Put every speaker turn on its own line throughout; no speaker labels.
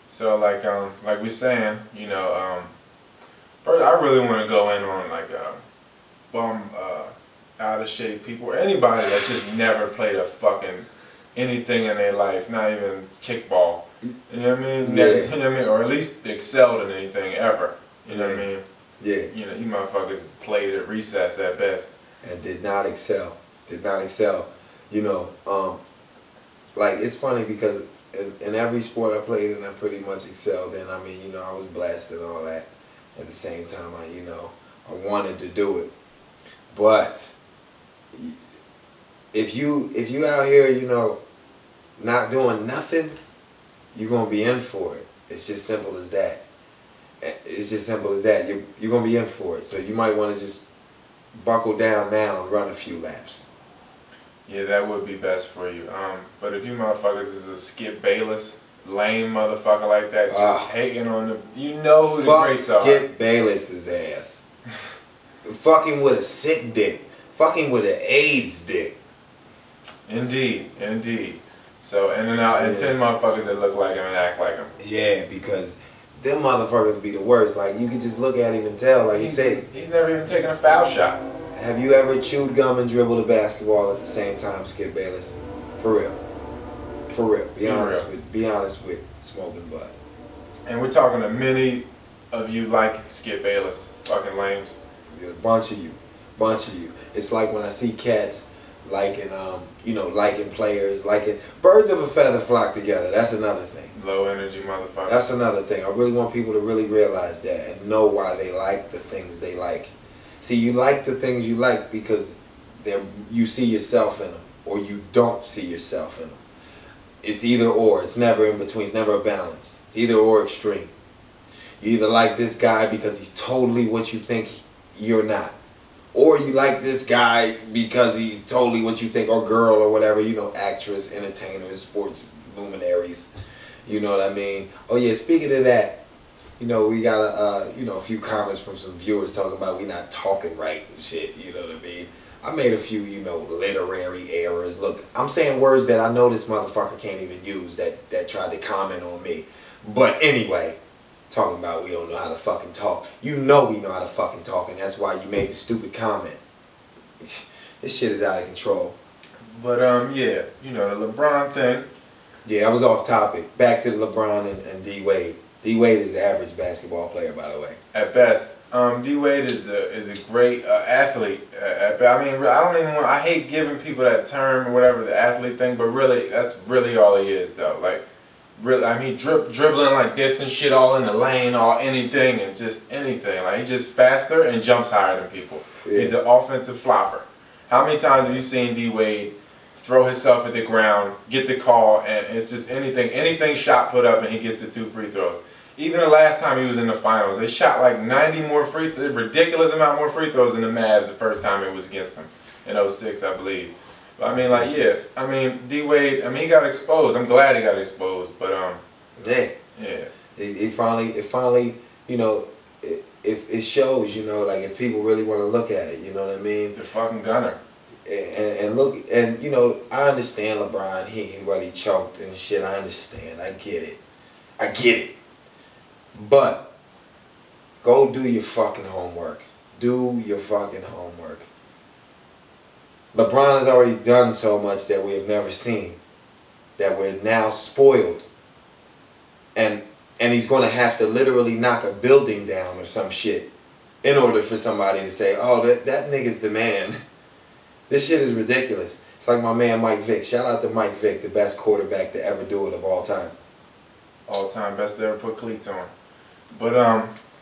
So like we're saying, first I really want to go in on like bum out of shape people or anybody that just never played a fucking anything in their life, not even kickball. You know what I mean?
Yeah.
You know what I mean? Or at least excelled in anything ever. You know what I mean?
Yeah.
You motherfuckers played at recess at best.
And did not excel. Did not excel. Like it's funny because in every sport I played and I pretty much excelled in. I mean, I was blessed and all that. At the same time, I wanted to do it. But if you out here, not doing nothing, you're gonna be in for it. It's just simple as that. It's just simple as that. You're gonna be in for it. So you might want to just buckle down now and run a few laps.
Yeah, that would be best for you. But if you motherfuckers is a Skip Bayless, lame motherfucker like that, just hating on the, who the greats are.
Fuck Skip Bayless's ass. Fucking with a sick dick. Fucking with an AIDS dick.
Indeed. So, and 10 motherfuckers that look like him and act like him.
Yeah, because them motherfuckers be the worst. Like, you can just look at him and tell, like
he's never even taken a foul shot.
Have you ever chewed gum and dribbled a basketball at the same time, Skip Bayless? For real. For real. Be honest with smoking bud.
And we're talking to many of you like Skip Bayless. Fucking lames.
Yeah, a bunch of you. It's like when I see cats liking players, birds of a feather flock together. That's another thing.
Low energy motherfucker.
That's another thing. I really want people to really realize that and know why they like the things they like. See, you like the things you like because you see yourself in them, or you don't see yourself in them. It's either or. It's never in between. It's never a balance. It's either or extreme. You either like this guy because he's totally what you think you're not, or you like this guy because he's totally what you think, or girl, or whatever, actress, entertainers, sports luminaries. You know what I mean? Oh yeah, speaking of that, we got a few comments from some viewers talking about we not talking right and shit. You know what I mean? I made a few, literary errors. Look, I'm saying words that I know this motherfucker can't even use that tried to comment on me. But anyway, talking about we don't know how to fucking talk. We know how to fucking talk, and that's why you made the stupid comment. This shit is out of control.
But yeah, the LeBron thing.
Yeah, I was off topic. Back to the LeBron and D Wade. D Wade is an average basketball player, by the way.
At best. D Wade is a great athlete. I mean, I hate giving people that term or whatever, the athlete thing, but really, that's really all he is, though. Like, really, I mean, dribbling like this and shit all in the lane, all anything and just anything. Like, he's just faster and jumps higher than people. Yeah. He's an offensive flopper. How many times have you seen D Wade throw himself at the ground, get the call, and it's just anything shot put up and he gets the 2 free throws. Even the last time he was in the finals, they shot like 90 more ridiculous amount more free throws than the Mavs the first time it was against them in 06, I believe. But I mean, like, yeah, I mean, D Wade, I mean, he got exposed. I'm glad he got exposed, but
yeah. It finally, it shows, like if people really want to look at it, you know what I mean?
The fucking gunner.
And look, and I understand LeBron. He choked and shit. I understand. I get it. But go do your fucking homework. Do your fucking homework. LeBron has already done so much that we have never seen. That we're now spoiled. And he's going to have to literally knock a building down or some shit in order for somebody to say, oh, that nigga's the man. This shit is ridiculous. It's like my man Mike Vick. Shout out to Mike Vick, the best quarterback to ever do it of all time.
All time, best to ever put cleats on. But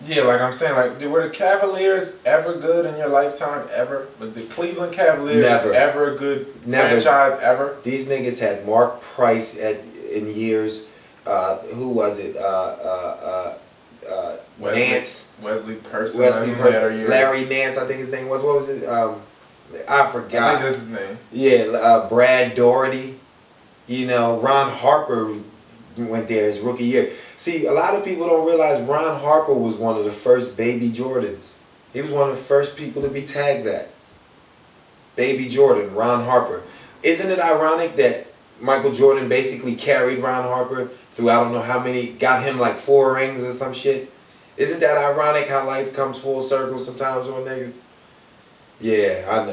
yeah, like I'm saying, like, were the Cavaliers ever good in your lifetime? Ever? Was the Cleveland Cavaliers ever a good franchise ever?
These niggas had Mark Price in years. Who was it? Nance.
Wesley Person.
Larry Nance, I think his name was. What was his? I forgot.
I think that's his name.
Yeah, Brad Daugherty. Ron Harper went there his rookie year. See, a lot of people don't realize Ron Harper was one of the first Baby Jordans. He was one of the first people to be tagged that. Baby Jordan, Ron Harper. Isn't it ironic that Michael Jordan basically carried Ron Harper through I don't know how many, got him like 4 rings or some shit. Isn't that ironic how life comes full circle sometimes on niggas? Yeah, I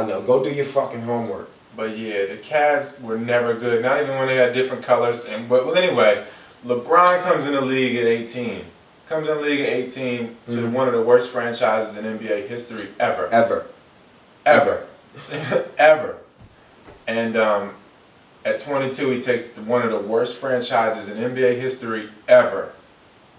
know. Go do your fucking homework.
But yeah, the Cavs were never good. Not even when they had different colors. Well, anyway, LeBron comes in the league at 18. Comes in the league at 18 to one of the worst franchises in NBA history ever. Ever. And at 22, he takes one of the worst franchises in NBA history ever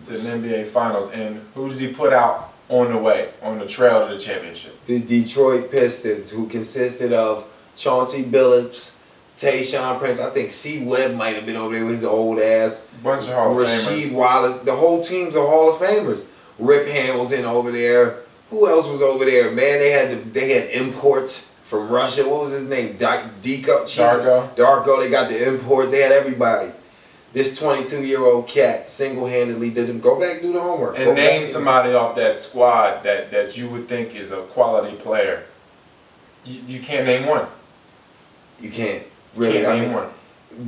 to the NBA Finals. And who does he put out on the way, on the trail to the championship?
The Detroit Pistons, who consisted of Chauncey Billups, Tayshaun Prince. I think C. Webb might have been over there with his old ass.
Bunch of Hall of Famers.
Rasheed Wallace. The whole team's a Hall of Famers. Rip Hamilton over there. Who else was over there? Man, they had imports from Russia. What was his name? Darko. They got the imports. They had everybody. This 22-year-old cat single-handedly did them. Go back, do the homework.
And name somebody off that squad that you would think is a quality player. You can't name one.
You can't. Really?
Can't name one.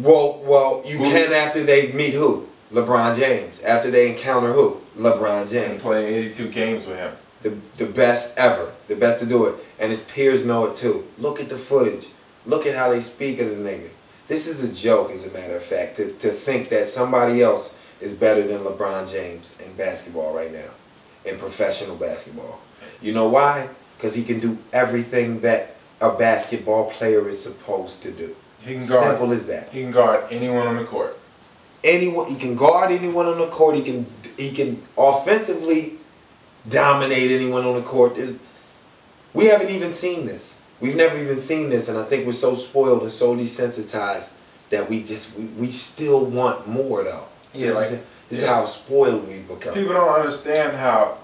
Well, you can after they meet who? LeBron James. After they encounter who? LeBron James.
And play 82 games with him.
The best ever. The best to do it. And his peers know it too. Look at the footage. Look at how they speak of the nigga. This is a joke, as a matter of fact, to think that somebody else is better than LeBron James in basketball right now. In professional basketball. You know why? Because he can do everything that a basketball player is supposed to do.
He can guard,
simple as that.
He can guard anyone on the court.
He can guard anyone on the court. He can offensively dominate anyone on the court. We haven't even seen this. We've never even seen this, and I think we're so spoiled and so desensitized that we still want more though.
Yeah,
this is how spoiled we've become.
People don't understand how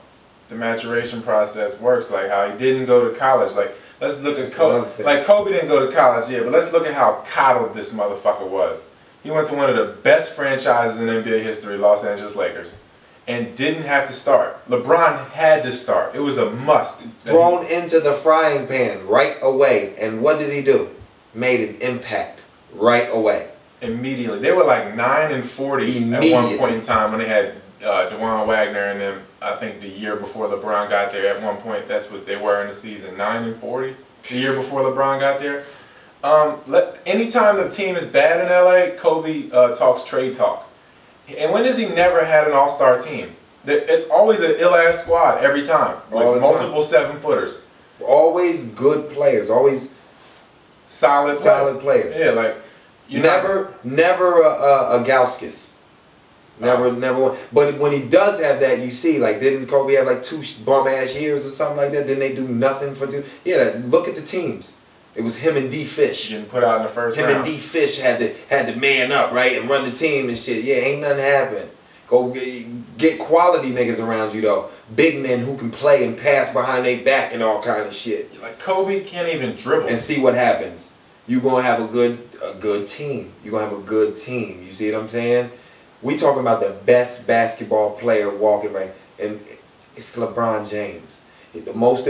the maturation process works. Like how he didn't go to college. Like let's look at Kobe. Like Kobe didn't go to college, yeah, but let's look at how coddled this motherfucker was. He went to one of the best franchises in NBA history, Los Angeles Lakers, and didn't have to start. LeBron had to start. It was a must.
Thrown into the frying pan right away. And what did he do? Made an impact right away.
Immediately. They were like 9-40 at one point in time when they had DeJuan Wagner and them. I think the year before LeBron got there, at one point, that's what they were in the season. 9-40 the year before LeBron got there. Anytime the team is bad in LA, Kobe talks trade talk. And when has he never had an all-star team? It's always an ill-ass squad every time. With multiple 7-footers.
Always good players. Always
solid
players.
Yeah, like
never a Gauskas. Never one. But when he does have that, you see, like, didn't Kobe have like 2 bum-ass years or something like that? Didn't they do nothing for 2? Yeah, look at the teams. It was him and D. Fish.
Getting put out in the first round.
Him and D. Fish had to man up, right, and run the team and shit. Yeah, ain't nothing happen. Go get quality niggas around you though. Big men who can play and pass behind their back and all kind of shit.
Like Kobe can't even dribble.
And see what happens. You gonna have a good team. You gonna have a good team. You see what I'm saying? We talking about the best basketball player walking right, and it's LeBron James. The most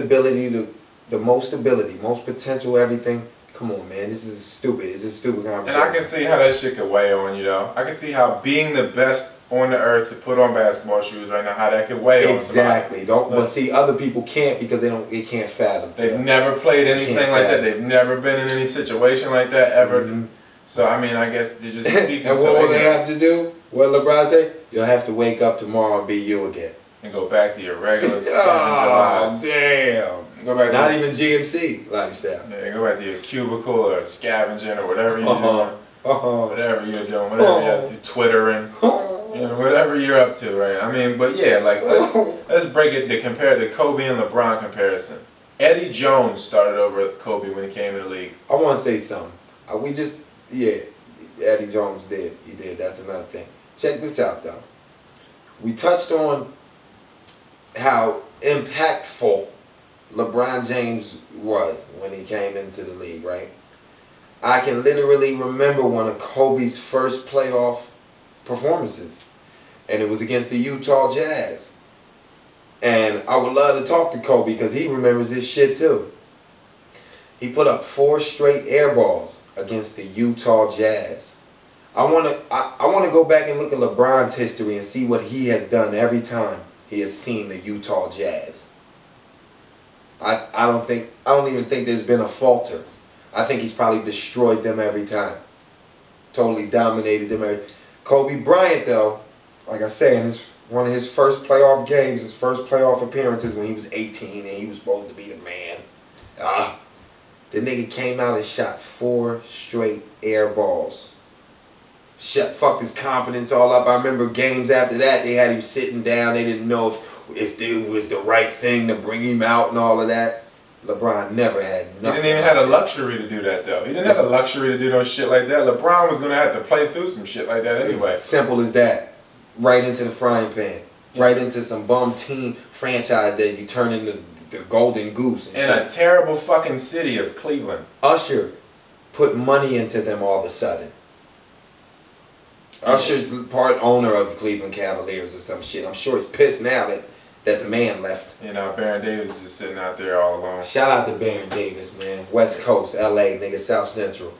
ability, most potential, everything. Come on, man. This is stupid. It's a stupid conversation.
And I can see how that shit could weigh on you, though. I can see how being the best on the earth to put on basketball shoes right now, how that could weigh on somebody.
Exactly. But see, other people can't because they can't fathom.
They've never played anything like that. They've never been in any situation like that ever. Mm-hmm. So, I mean, I guess they're just speaking.
And what will they have to do? What LeBron say? You'll have to wake up tomorrow and be you again.
And go back to your regular lives.
Damn.
Go back
Not even GMC lifestyle.
Yeah, go back to your cubicle or scavenging or whatever you're doing. Whatever you're doing, whatever you're up to, Twittering, whatever you're up to, right? I mean, but yeah, like let's break it to compare the Kobe and LeBron comparison. Eddie Jones started over Kobe when he came in the league.
I want to say something. Eddie Jones did. He did. That's another thing. Check this out, though. We touched on how impactful LeBron James was when he came into the league, right? I can literally remember one of Kobe's first playoff performances, and it was against the Utah Jazz. And I would love to talk to Kobe because he remembers this shit too. He put up 4 straight air balls against the Utah Jazz. I wanna go back and look at LeBron's history and see what he has done every time he has seen the Utah Jazz. I don't even think there's been a falter. I think he's probably destroyed them every time. Totally dominated them. Kobe Bryant, though, like I said, in one of his first playoff games, his first playoff appearances when he was 18 and he was supposed to be the man. The nigga came out and shot 4 straight air balls. Fucked his confidence all up. I remember games after that, they had him sitting down. They didn't know if it was the right thing to bring him out and all of that. LeBron never had nothing.
He didn't even have the luxury to do that, though. He didn't have the luxury to do no shit like that. LeBron was going to have to play through some shit like that anyway.
It's simple as that. Right into the frying pan. Yeah. Right into some bum team franchise that you turn into the golden goose. And
a terrible fucking city of Cleveland.
Usher put money into them all of a sudden. Usher's part owner of the Cleveland Cavaliers or some shit. I'm sure he's pissed now that the man left.
You know, Baron Davis is just sitting out there all alone.
Shout out to Baron Davis, man. West Coast, LA, nigga, South Central.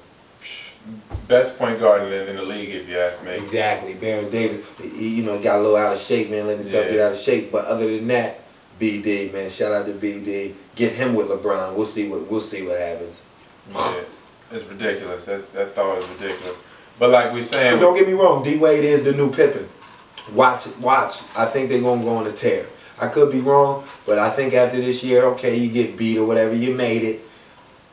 Best point guard in the league, if you ask me.
Exactly. Baron Davis, he got a little out of shape, man. Let himself get out of shape. But other than that, BD, man. Shout out to BD. Get him with LeBron. We'll see what happens.
Yeah, it's ridiculous. That thought is ridiculous. But like we saying,
but don't get me wrong. D Wade is the new Pippen. Watch. I think they're gonna go on a tear. I could be wrong, but I think after this year, okay, you get beat or whatever, you made it.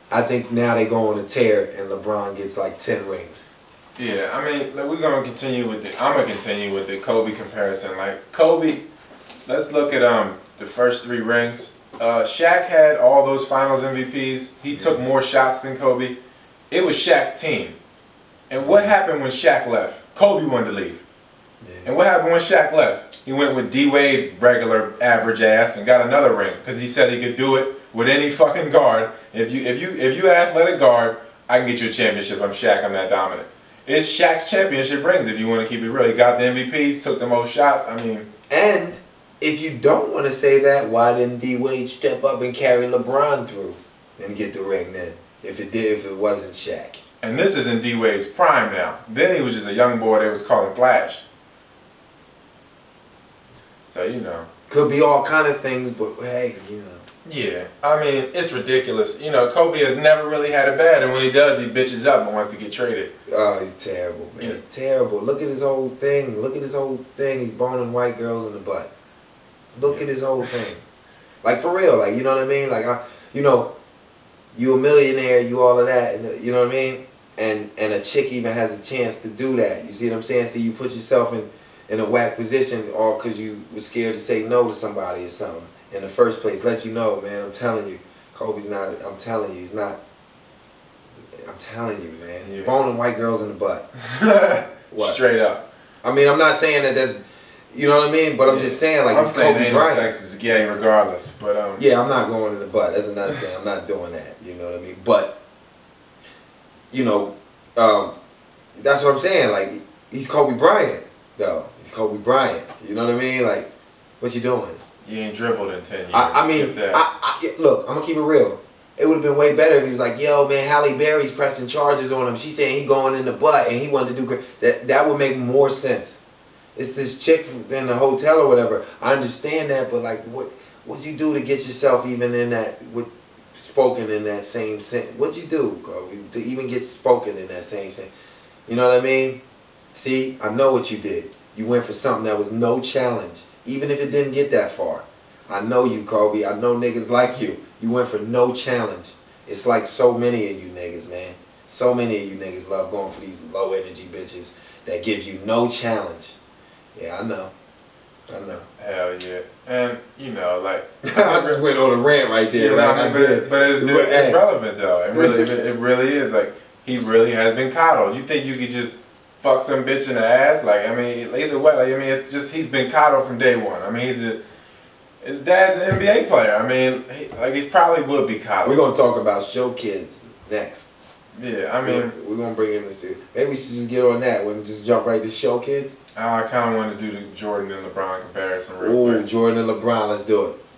I think now they go on a tear and LeBron gets like 10 rings.
Yeah, I mean, we're gonna continue with it. I'm gonna continue with the Kobe comparison. Like Kobe, let's look at the first 3 rings. Shaq had all those Finals MVPs. He took more shots than Kobe. It was Shaq's team. And what happened when Shaq left? Kobe wanted to leave. Yeah. And what happened when Shaq left? He went with D Wade's regular average ass and got another ring because he said he could do it with any fucking guard. If you athletic guard, I can get you a championship. I'm Shaq. I'm that dominant. It's Shaq's championship rings if you want to keep it real. He got the MVPs, took the most shots. I mean,
and if you don't want to say that, why didn't D Wade step up and carry LeBron through and get the ring then? If it wasn't Shaq.
And this is in D Wade's prime now. Then he was just a young boy they was calling Flash. So, you know.
Could be all kind of things, but hey, you know.
Yeah. I mean, it's ridiculous. You know, Kobe has never really had it bad, and when he does, he bitches up and wants to get traded.
Oh, he's terrible, man. Yeah. He's terrible. Look at his whole thing. He's boning white girls in the butt. Look at his whole thing. Like, for real. Like, you know what I mean? Like, you a millionaire, you all of that, and you know what I mean? And a chick even has a chance to do that. You see what I'm saying? So you put yourself in a whack position all because you were scared to say no to somebody or something in the first place. Let you know, man, I'm telling you, Kobe's not, I'm telling you, he's not, I'm telling you, man. He's boning white girls in the butt.
What? Straight up.
I mean, I'm not saying that that's, you know what I mean? But I'm just saying, like,
I'm saying Kobe Bryant. Sex is gay regardless. But
yeah, I'm not going in the butt. That's another thing. I'm not doing that. You know what I mean? But, you know, that's what I'm saying. Like, he's Kobe Bryant, though. He's Kobe Bryant. You know what I mean? Like, what you doing?
You ain't dribbled in 10 years.
I mean, look, I'm going to keep it real. It would have been way better if he was like, yo, man, Halle Berry's pressing charges on him. She's saying he going in the butt and he wanted to do great. That would make more sense. It's this chick in the hotel or whatever. I understand that, but like, what you do to get yourself even in that, spoken in that same sense? What'd you do, Kobe, to even get spoken in that same sense? You know what I mean? See, I know what you did. You went for something that was no challenge, even if it didn't get that far. I know you, Kobe. I know niggas like you. You went for no challenge. It's like so many of you niggas, man. So many of you niggas love going for these low energy bitches that give you no challenge. Yeah, I know.
Hell yeah. And, you know, like...
I just went on a rant right there.
Yeah, but it's relevant, though. It really is. Like, he really has been coddled. You think you could just fuck some bitch in the ass? Like, I mean, either way, like, I mean, it's just, he's been coddled from day one. I mean, his dad's an NBA player. I mean, he probably would be coddled.
We're going to talk about show kids next.
Yeah, I mean...
We're going to bring in the... Maybe we should just get on that. We're just jump right to show kids.
I kind of want to do the Jordan and LeBron comparison real quick.
Ooh, Jordan and LeBron. Let's do it.